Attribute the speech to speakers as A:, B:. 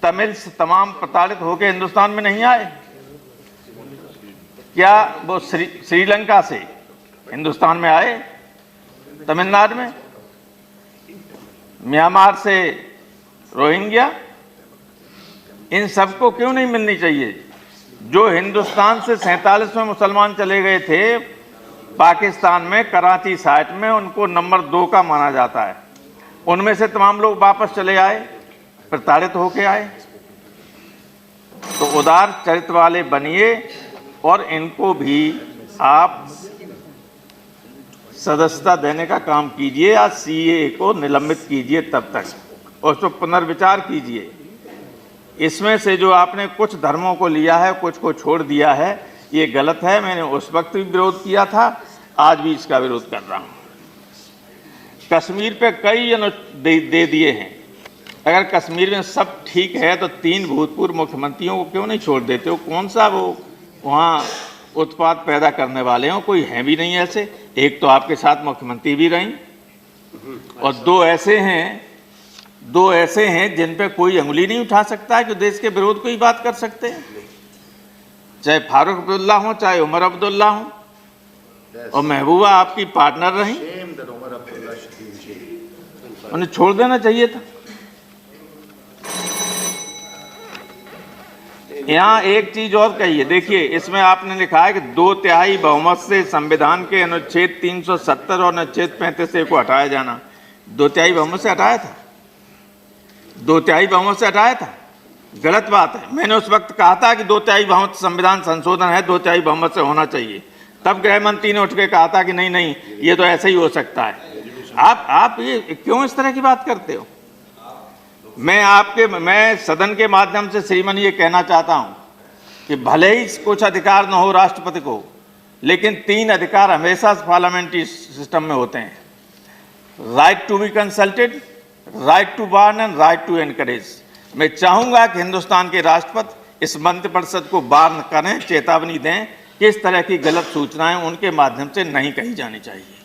A: Tamils तमाम प्रताड़ित होकर हिंदुस्तान में नहीं आए? क्या वो श्रीलंका से हिंदुस्तान में आए? तमिलनाडु में? म्यांमार से रोहिंग्या? इन सबको क्यों नहीं मिलनी चाहिए? जो हिंदुस्तान से 47 में मुसलमान चले गए थे पाकिस्तान में, कराची साइट में, उनको नंबर 2 का माना जाता है। उनमें से तमाम लोग वापस चले आए, प्रताड़ित होके आए। तो उदार चरित्र वाले बनिए और इनको भी आप सदस्यता देने का काम कीजिए या सीए को निलंबित कीजिए तब तक, और उस पर पुनर्विचार कीजिए। इसमें से जो आपने कुछ धर्मों को लिया है, कुछ को छोड़ दिया है, ये गलत है। मैंने उस वक्त भी विरोध किया था, आज भी इसका विरोध कर रहा हूँ। कश्मीर पे कई दे दिए हैं। अगर कश्मीर में सब ठीक है तो 3 भूतपूर्व मुख्यमंत्रियों को क्यों नहीं छोड़ देते हो? कौन सा वो वहाँ उत्पाद पैदा करने वाले हो? कोई है भी नहीं ऐसे। एक तो आपके साथ मुख्यमंत्री भी रही, और 2 ऐसे हैं जिन पे कोई अंगुली नहीं उठा सकता है, जो देश के विरोध को ही बात कर सकते हैं। चाहे फारूक अब्दुल्ला हो, चाहे उमर अब्दुल्ला हो, और महबूबा आपकी पार्टनर रही। उन्हें छोड़ देना चाहिए था। यहाँ एक चीज और कही है, देखिए इसमें आपने लिखा है कि 2/3 बहुमत से संविधान के अनुच्छेद 370 और अनुच्छेद 35 को हटाया जाना। 2/3 बहुमत से हटाया था? 2/3 बहुमत से हटाया था? गलत बात है। मैंने उस वक्त कहा था कि 2/3 बहुमत संविधान संशोधन है, 2/3 बहुमत से होना चाहिए। तब गृह मंत्री ने उठ के कहा था कि नहीं नहीं, ये तो ऐसे ही हो सकता है। आप ये क्यों इस तरह की बात करते हो? मैं सदन के माध्यम से श्रीमान ये कहना चाहता हूं कि भले ही कुछ अधिकार न हो राष्ट्रपति को, लेकिन 3 अधिकार हमेशा पार्लियामेंट्री सिस्टम में होते हैं: right to be consulted, right to warn and right to encourage. मैं चाहूंगा कि हिंदुस्तान के राष्ट्रपति इस मंत्रिपरिषद को वार्न करें, चेतावनी दें कि इस तरह की गलत सूचनाएं उनके माध्यम से नहीं कही जानी चाहिए।